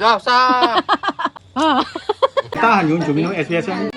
Tahan yun, minum es biasa.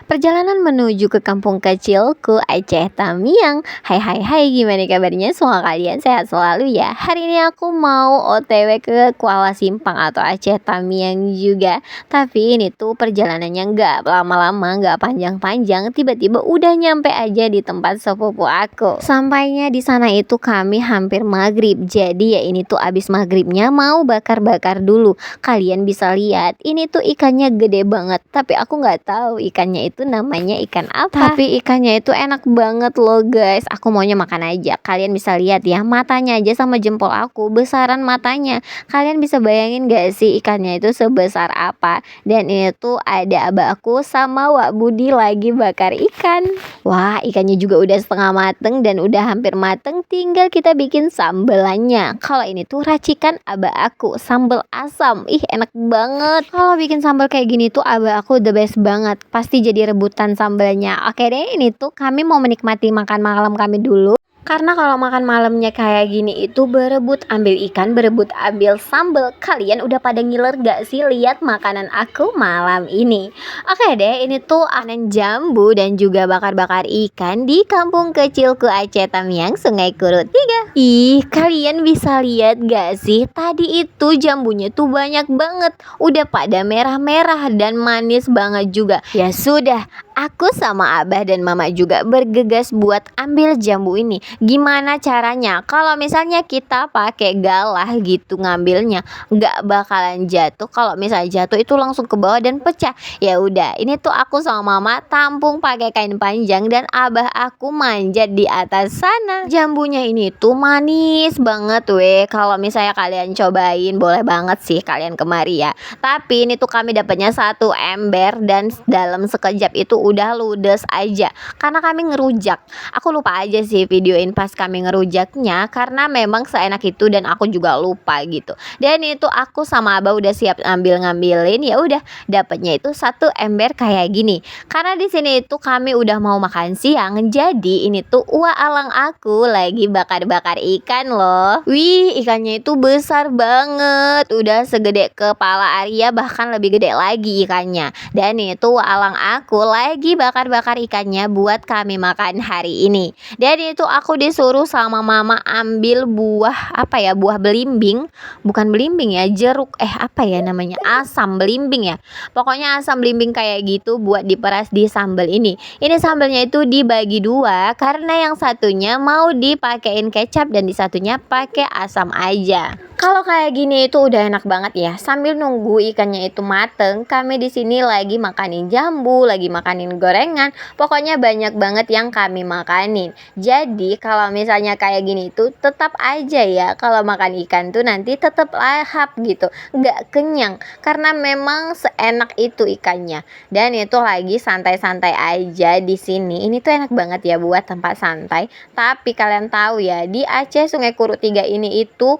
Perjalanan menuju ke kampung kecilku Aceh Tamiang. Hai, gimana kabarnya semua kalian? Sehat selalu ya. Hari ini aku mau OTW ke Kuala Simpang atau Aceh Tamiang juga. Tapi ini tuh perjalanannya nggak lama-lama, nggak panjang-panjang. Tiba-tiba udah nyampe aja di tempat sepupu aku. Sampainya di sana itu kami hampir maghrib. Jadi ya ini tuh abis maghribnya mau bakar-bakar dulu. Kalian bisa lihat ini tuh ikannya gede banget. Tapi aku nggak tahu ikannya itu namanya ikan apa. Tapi ikannya itu enak banget loh guys. Aku maunya makan aja. Kalian bisa lihat ya, matanya aja sama jempol aku besaran matanya. Kalian bisa bayangin gak sih ikannya itu sebesar apa? Dan ini tuh ada abah aku sama Wak Budi lagi bakar ikan. Wah, ikannya juga udah setengah mateng dan udah hampir mateng. Tinggal kita bikin sambelannya. Kalau ini tuh racikan abah aku, sambal asam. Ih, enak banget. Kalau bikin sambal kayak gini tuh abah aku the best banget. Pasti jadi rebutan sambalnya. Oke deh, ini tuh kami mau menikmati makan malam kami dulu. Karena kalau makan malamnya kayak gini itu berebut ambil ikan, berebut ambil sambal. Kalian udah pada ngiler gak sih lihat makanan aku malam ini? Oke deh, ini tuh panen jambu dan juga bakar-bakar ikan di kampung kecilku Aceh Tamiang, Sungai Kurut 3. Ih, kalian bisa lihat gak sih? Tadi itu jambunya tuh banyak banget. Udah pada merah-merah dan manis banget juga. Ya sudah, aku sama abah dan mama juga bergegas buat ambil jambu ini. Gimana caranya? Kalau misalnya kita pakai galah gitu ngambilnya, nggak bakalan jatuh. Kalau misalnya jatuh itu langsung ke bawah dan pecah. Ya udah, ini tuh aku sama mama tampung pakai kain panjang dan abah aku manjat di atas sana. Jambunya ini tuh manis banget weh. Kalau misalnya kalian cobain, boleh banget sih kalian kemari ya. Tapi ini tuh kami dapatnya 1 ember dan dalam sekejap itu udah ludes aja. Karena kami ngerujak. Aku lupa aja sih videoin pas kami ngerujaknya karena memang seenak itu dan aku juga lupa gitu. Dan itu aku sama abah udah siap ngambilin, ya udah dapatnya itu 1 ember kayak gini. Karena di sini itu kami udah mau makan siang, jadi ini tuh alang aku lagi bakar-bakar ikan loh. Wih, ikannya itu besar banget, udah segede kepala Arya, bahkan lebih gede lagi ikannya. Dan itu alang aku lagi bakar-bakar ikannya buat kami makan hari ini. Dan itu aku disuruh sama mama ambil buah apa ya, buah belimbing, bukan belimbing ya, jeruk apa ya namanya, asam belimbing ya, pokoknya asam belimbing kayak gitu buat diperas di sambal ini. Ini sambalnya itu dibagi 2 karena yang satunya mau dipakein kecap dan di satunya pakai asam aja. Kalau kayak gini itu udah enak banget ya. Sambil nunggu ikannya itu mateng, kami di sini lagi makanin jambu, lagi makanin gorengan. Pokoknya banyak banget yang kami makanin. Jadi kalau misalnya kayak gini itu tetap aja ya, kalau makan ikan tuh nanti tetap lahap gitu, nggak kenyang karena memang seenak itu ikannya. Dan itu lagi santai-santai aja di sini. Ini tuh enak banget ya buat tempat santai. Tapi kalian tahu ya, di Aceh Sungai Kurut 3 ini itu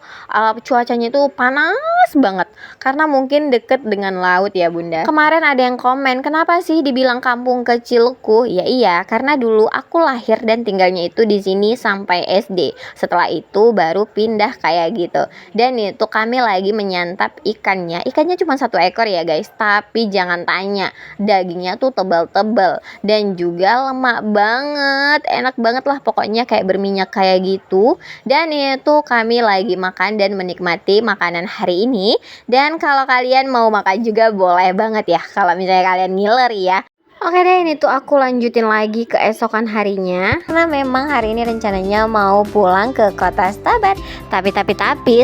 cuacanya itu panas banget karena mungkin deket dengan laut ya bunda. Kemarin ada yang komen, kenapa sih dibilang kampung kecilku? Ya iya, karena dulu aku lahir dan tinggalnya itu di sini sampai SD. Setelah itu baru pindah kayak gitu. Dan itu kami lagi menyantap ikannya. Ikannya cuma 1 ekor ya guys, tapi jangan tanya, dagingnya tuh tebal-tebal dan juga lemak banget, enak banget lah pokoknya, kayak berminyak kayak gitu. Dan itu kami lagi makan dan menikmati makanan hari ini. Dan kalau kalian mau makan juga boleh banget ya, kalau misalnya kalian ngiler ya. Oke deh, ini tuh aku lanjutin lagi keesokan harinya karena memang hari ini rencananya mau pulang ke kota Stabat. Tapi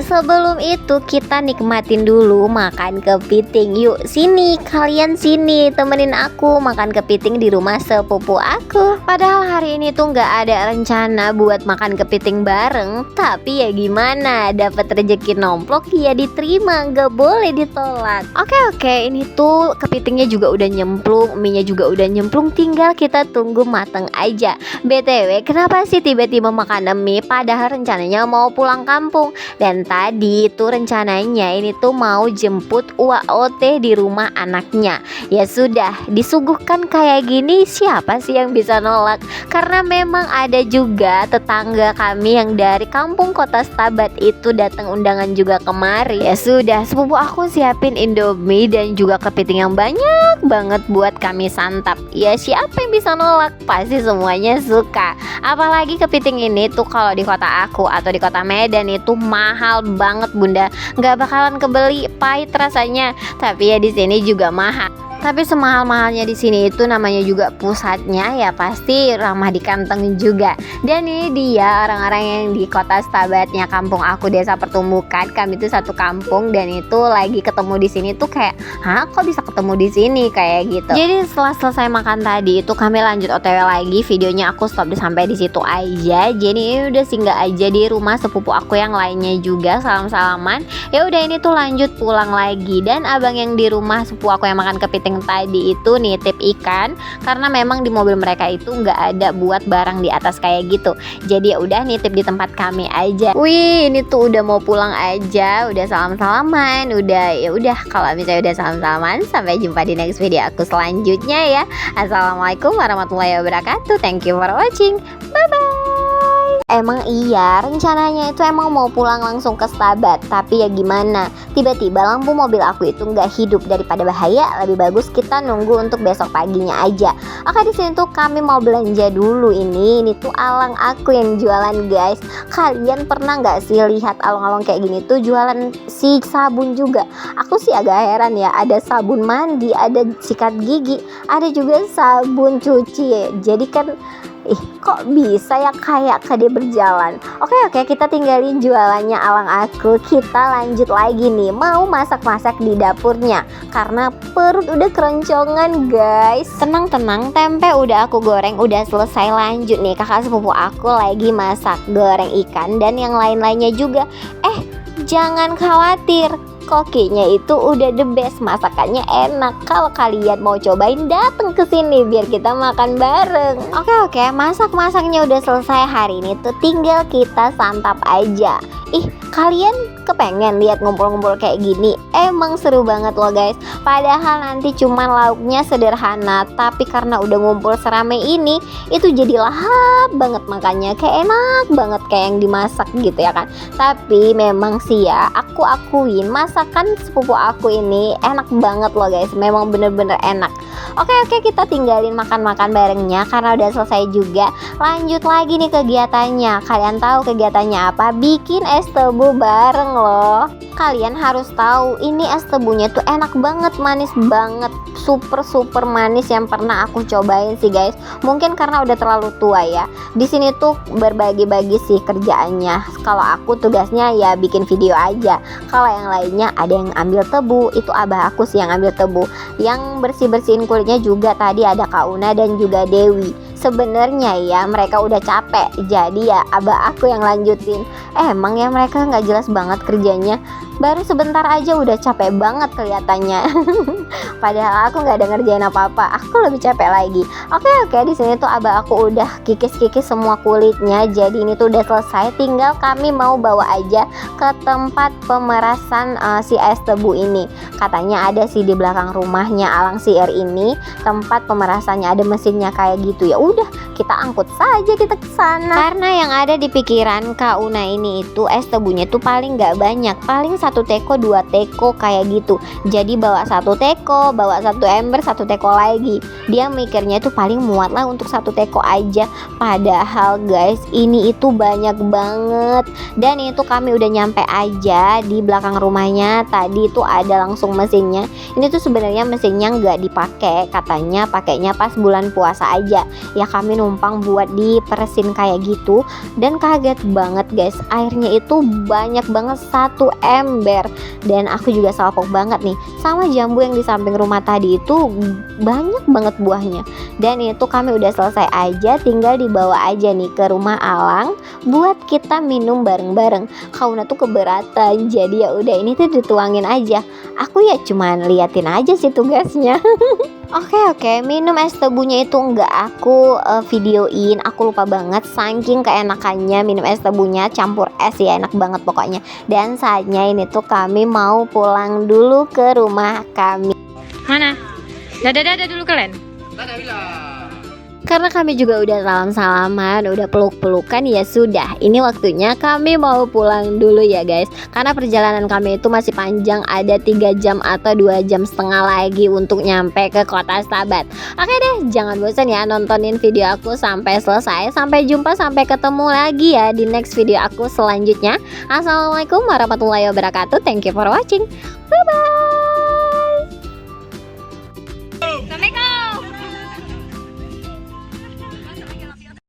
sebelum itu kita nikmatin dulu makan kepiting. Yuk sini, kalian sini temenin aku makan kepiting di rumah sepupu aku. Padahal hari ini tuh nggak ada rencana buat makan kepiting bareng, tapi ya gimana, dapat rezeki nomplok ya diterima, nggak boleh ditolak. Oke, ini tuh kepitingnya juga udah nyemplung, mie nya juga udah nyemplung, tinggal kita tunggu mateng aja. BTW, kenapa sih tiba-tiba makan mie padahal rencananya mau pulang kampung? Dan tadi itu rencananya ini tuh mau jemput UAOT di rumah anaknya. Ya sudah, disuguhkan kayak gini, siapa sih yang bisa nolak? Karena memang ada juga tetangga kami yang dari kampung kota Stabat itu datang undangan juga kemari. Ya sudah, sepupu aku siapin Indomie dan juga kepiting yang banyak banget buat kami santap. Ya siapa yang bisa nolak? Pasti semuanya suka. Apalagi kepiting ini tuh kalau di kota aku atau di kota Medan itu mahal banget bunda. Nggak bakalan kebeli, pahit rasanya. Tapi ya di sini juga mahal. Tapi semahal-mahalnya di sini itu namanya juga pusatnya, ya pasti ramah di kantong juga. Dan ini dia orang-orang yang di kota Stabatnya kampung aku, desa pertumbukan. Kami itu satu kampung dan itu lagi ketemu di sini tuh kayak, hah kok bisa ketemu di sini kayak gitu. Jadi setelah selesai makan tadi itu kami lanjut OTW lagi. Videonya aku stop sampai di situ aja. Jadi ini udah singgah aja di rumah sepupu aku yang lainnya juga, salam-salaman. Ya udah ini tuh lanjut pulang lagi. Dan abang yang di rumah sepupu aku yang makan kepiting tadi itu nitip ikan karena memang di mobil mereka itu nggak ada buat barang di atas kayak gitu. Jadi ya udah nitip di tempat kami aja. Wih, ini tuh udah mau pulang aja, udah salam-salaman, udah ya udah kalau misalnya udah salam-salaman, sampai jumpa di next video aku selanjutnya ya. Assalamualaikum warahmatullahi wabarakatuh. Thank you for watching. Bye bye. Emang iya, rencananya itu emang mau pulang langsung ke Stabat. Tapi ya gimana, tiba-tiba lampu mobil aku itu nggak hidup. Daripada bahaya, lebih bagus kita nunggu untuk besok paginya aja. Oke, di sini tuh kami mau belanja dulu. Ini tuh alang aku yang jualan guys. Kalian pernah nggak sih lihat along-along kayak gini tuh jualan si sabun juga? Aku sih agak heran ya, ada sabun mandi, ada sikat gigi, ada juga sabun cuci. Jadi kan kok bisa ya kayak dia berjalan. Oke, kita tinggalin jualannya alang aku. Kita lanjut lagi nih, mau masak-masak di dapurnya karena perut udah keroncongan guys. Tenang, tempe udah aku goreng, udah selesai. Lanjut nih, kakak sepupu aku lagi masak, goreng ikan dan yang lain-lainnya juga. Jangan khawatir, kokinya itu udah the best, masakannya enak. Kalau kalian mau cobain, dateng ke sini biar kita makan bareng. Oke, masak-masaknya udah selesai. Hari ini tuh tinggal kita santap aja. Kalian kepengen lihat ngumpul-ngumpul kayak gini? Emang seru banget loh guys. Padahal nanti cuman lauknya sederhana, tapi karena udah ngumpul serame ini, itu jadi lahap banget makannya. Kayak enak banget kayak yang dimasak gitu ya kan. Tapi memang sih ya, aku akuin masakan sepupu aku ini enak banget loh guys. Memang bener-bener enak. Oke, kita tinggalin makan-makan barengnya karena udah selesai juga. Lanjut lagi nih kegiatannya. Kalian tahu kegiatannya apa? Bikin es tebu bareng loh. Kalian harus tahu, ini es tebunya tuh enak banget, manis banget, super manis yang pernah aku cobain sih guys. Mungkin karena udah terlalu tua ya. Di sini tuh berbagi-bagi sih kerjaannya. Kalau aku tugasnya ya bikin video aja. Kalau yang lainnya ada yang ambil tebu, itu abah aku sih yang ambil tebu. Yang bersih-bersihin kulitnya juga tadi ada Kak Una dan juga Dewi. Sebenarnya ya mereka udah capek, jadi ya abah aku yang lanjutin. Emang ya mereka nggak jelas banget kerjanya. Baru sebentar aja udah capek banget kelihatannya. Padahal aku nggak ada ngerjain apa-apa, aku lebih capek lagi. Oke, di sini tuh abah aku udah kikis semua kulitnya. Jadi ini tuh udah selesai, tinggal kami mau bawa aja ke tempat pemerasan si es tebu ini. Katanya ada sih di belakang rumahnya Alang Sier ini tempat pemerasannya, ada mesinnya kayak gitu. Ya udah, kita angkut saja kita ke sana. Karena yang ada di pikiran Kak Una ini itu es tebunya tuh paling nggak banyak, paling 1 teko 2 teko kayak gitu. Jadi bawa 1 teko, bawa 1 ember, 1 teko lagi. Dia mikirnya tuh paling muat lah untuk 1 teko aja. Padahal guys, ini itu banyak banget. Dan itu kami udah nyampe aja di belakang rumahnya. Tadi tuh ada langsung mesinnya. Ini tuh sebenarnya mesinnya nggak dipakai, katanya pakainya pas bulan puasa aja. Ya kami numpang buat diperesin kayak gitu. Dan kaget banget guys, airnya itu banyak banget, 1 ember. Dan aku juga salpok banget nih sama jambu yang di samping rumah tadi, itu banyak banget buahnya. Dan itu kami udah selesai aja, tinggal dibawa aja nih ke rumah Alang buat kita minum bareng-bareng. Kauna tuh keberatan, jadi ya udah ini tuh dituangin aja. Aku ya cuman liatin aja sih tugasnya. Oke, minum es tebunya itu nggak aku videoin, aku lupa banget saking keenakannya minum es tebunya campur es ya, enak banget pokoknya. Dan saatnya ini tuh kami mau pulang dulu ke rumah kami. Mana? Dadah dulu kalian. Karena kami juga udah salam-salaman, udah peluk-pelukan, ya sudah, ini waktunya kami mau pulang dulu ya guys. Karena perjalanan kami itu masih panjang, ada 3 jam atau 2,5 jam lagi untuk nyampe ke kota Stabat. Oke deh, jangan bosan ya nontonin video aku sampai selesai. Sampai jumpa, sampai ketemu lagi ya di next video aku selanjutnya. Assalamualaikum warahmatullahi wabarakatuh. Thank you for watching. Bye bye.